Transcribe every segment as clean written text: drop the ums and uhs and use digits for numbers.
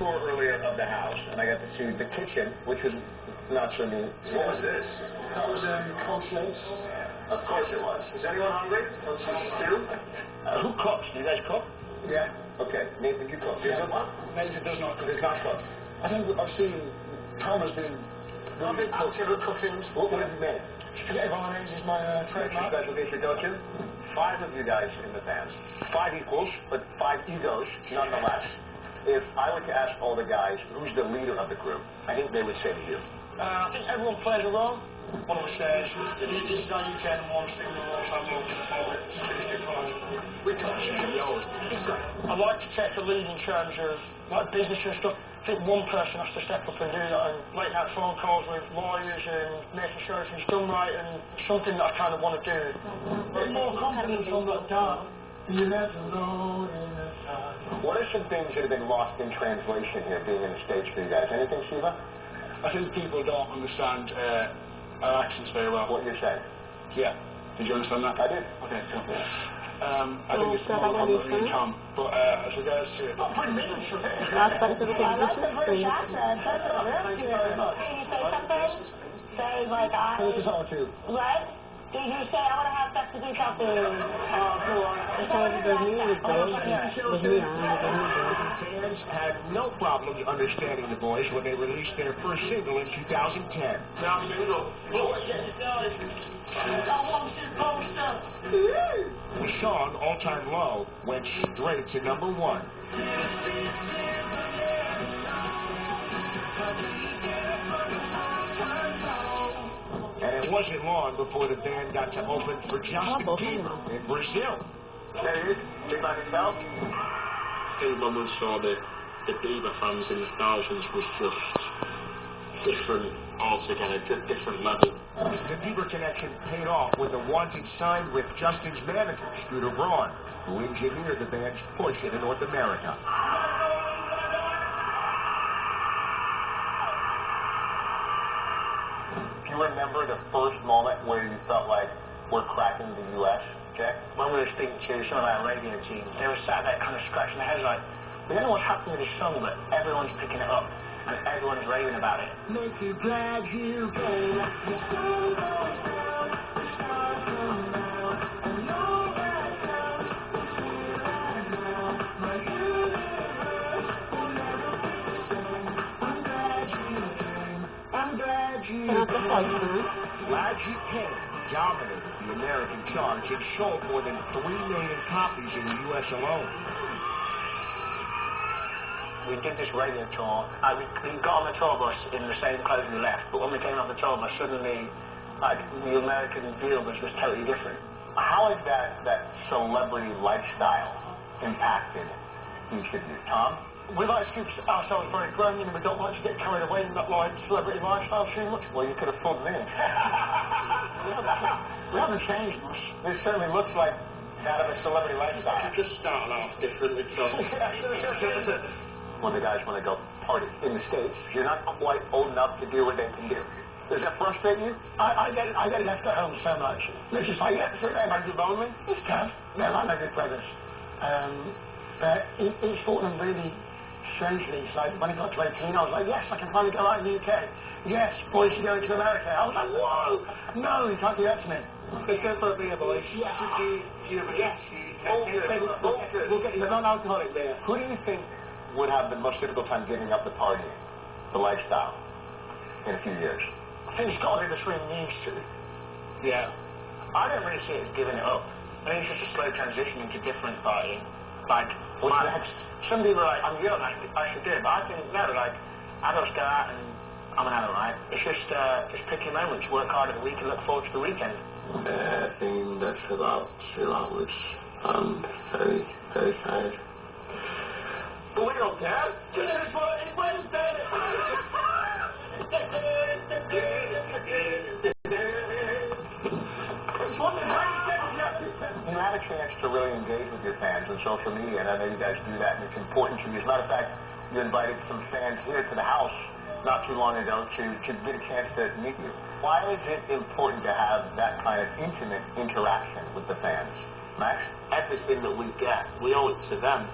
tour earlier of the house, and I got to see the kitchen, which was not so neat. What was this? That was cornflakes. Of course it was. Is anyone hungry? Stew? Who cooks? Do you guys cook? Yeah. Okay. Nathan, you cook. Yeah. Nathan does not cook. Does not cook. I think I've seen Tom has been really active at cooking. What have you made? Spaghetti bolognese is my trademark. Special dish you go to? 5 of you guys in the band. 5 equals, but 5 egos nonetheless. If I were to ask all the guys who's the leader of the group, I think they would say to you. I think everyone plays a role. One of us says, this is our UK and one thing we're all we can't share yours. I like to take the lead in terms of like business and stuff. I think one person has to step up and do that, and late night phone calls with lawyers and making sure everything's done right, and something that I kind of want to do. There's more confidence on that down. You never know in a time. What are some things that have been lost in translation here, being in the States for you guys? Anything, Shiva? I think people don't understand our accents very well. What you're saying? Yeah. Did you understand that? I did. Okay, cool. I think it's more common in Tom, but as regards to it... Last part of the conversation. Thank you very much. Did you say something? Say like I... This is all too. Right? Did you say I want to have sex with you something? Fans had no problems understanding the boys when they released their first single in 2010. The song, All Time Low, went straight to #1. And it wasn't long before the band got to open for Justin Bieber in Brazil. There it is. Big by himself. I think when we saw the Bieber fans in the thousands was just different altogether, different level. The Bieber connection paid off when the Wanted signed with Justin's manager, Scooter Braun, who engineered the band's push into North America. Do you remember the first moment where you felt like we're cracking the U.S., Jack? When we were speaking to some of our radio teams, they were sat there kind of scratching their heads like, we don't know what's happening with this song, but everyone's picking it up and everyone's raving about it. Make you glad you came. The sun goes down, the stars come down, and all that counts is here right now. My universe will never be the same. I'm glad you came. I'm glad you came. Glad You Came dominated the American charts and sold more than 3 million copies in the U.S. alone. We did this radio tour. We got on the tour bus in the same clothes we left, but when we came off the tour bus, suddenly, like, the American view of us was totally different. How has that celebrity lifestyle impacted each of you? Tom? We like to keep ourselves very grounded, and we don't like to get carried away in that like celebrity lifestyle too much. Well, you could have fooled me. We haven't changed much. This certainly looks like that of a celebrity lifestyle. You just started off differently, Tom. When the guys want to go party in the States, you're not quite old enough to do what they can do. Does that frustrate you? I get it left at home so much. It's just like, yeah, sure, are you lonely? It's tough. They're like my good brothers. But it's fought them really strangely. It's like, when I got to 18, I was like, yes, I can finally go out in the UK. Yes, boys should go to America. I was like, whoa! No, you can't do that to me. Let's go for a beer, boys. Yes. Yes. All good. We'll get you the non-alcoholic beer. Who do you think would have the most difficult time giving up the party, the lifestyle, in a few years? I think it's got to be between these two. Yeah. I don't really see it as giving it up. I think it's just a slow transition into different partying. Like, what's next? Some people are like, I'm young, I should do it. But I think, no, like, adults go out and I'm an adult, right? It's just pick your moments, work hard at the week and look forward to the weekend. I think that's about 2 hours. I'm very, very tired. But we don't care. It's Wednesday. You had a chance to really engage with your fans on social media, and I know you guys do that, and it's important to you. As a matter of fact, you invited some fans here to the house not too long ago to get a chance to meet you. Why is it important to have that kind of intimate interaction with the fans? Max? Everything that we get, we owe it to them.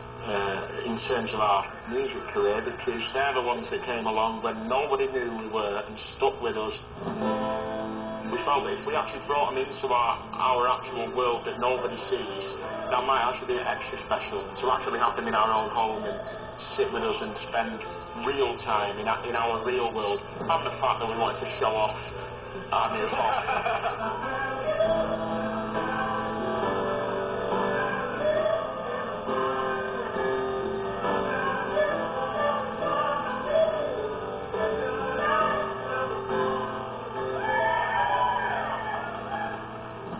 in terms of our music career, because they're the ones that came along when nobody knew who we were and stuck with us. We felt that if we actually brought them into our actual world that nobody sees, that might actually be extra special, to actually have them in our own home and sit with us and spend real time in our real world, and the fact that we wanted to show off our new home.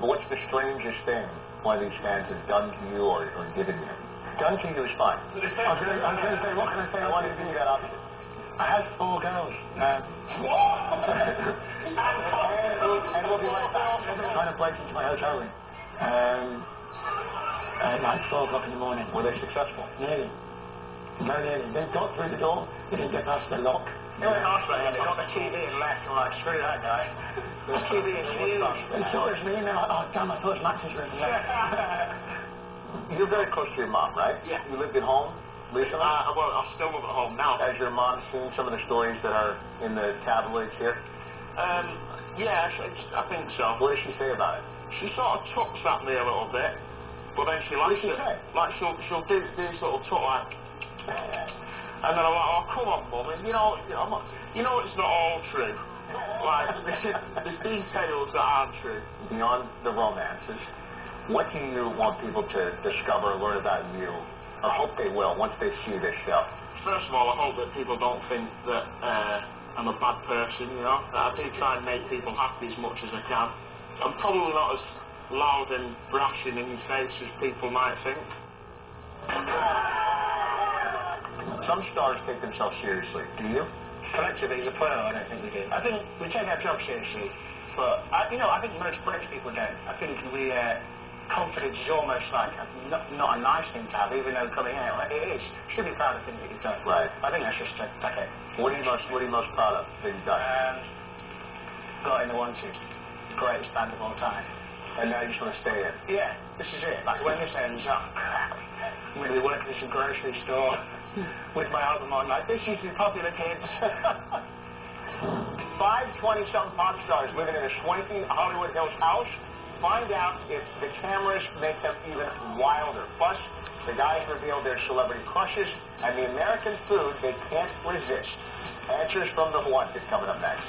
What's the strangest thing one of these fans has done to you or given you? Done to you is fine. I was going to say, what can I say? I wanted to give you that option. I had 4 girls. And we'll be right back. I'm trying to break into my hotel room. At like 4 o'clock in the morning. Were they successful? Nearly. Very nearly. They got through the door. They didn't get past the lock. They went after him. They got the TV and left. And like, screw that guy. The TV is huge. And so is me. And they're like, oh, damn, I thought it was Max's room. You're very close to your mom, right? Yeah. You lived at home recently? Well, I still live at home now. Has your mom seen some of the stories that are in the tabloids here? Yeah, I think so. What does she say about it? She sort of tucks at me a little bit, but then she likes it. Like she'll do this little tuck like, and then I'm like, oh come on, mum, and you know it's not all true. Like there's details that aren't true. Beyond the romances, what do you want people to discover or learn about you, or hope they will once they see this show? First of all, I hope that people don't think that I'm a bad person, you know. I do try and make people happy as much as I can. I'm probably not as loud and brash and in your face as people might think. Some stars take themselves seriously. Do you? Collectively, as a player, I don't think we do. I think we take our job seriously, but I think most British people don't. I think we confidence is almost like not a nice thing to have, even though coming out, like, it is. You should be proud of things that you've done. Right. I think that's just okay. What are you most proud of that you've done? Got in the 1-2. Greatest band of all time. And now you just want to stay in? Yeah, this is it. Like when this ends up, I'm going to be working in some grocery store with my album on. Like, this used to be popular, kids. 5 20-something pop stars living in a swanky Hollywood Hills house. Find out if the cameras make them even wilder. Plus, the guys reveal their celebrity crushes and the American food they can't resist. Answers from the Wanted coming up next.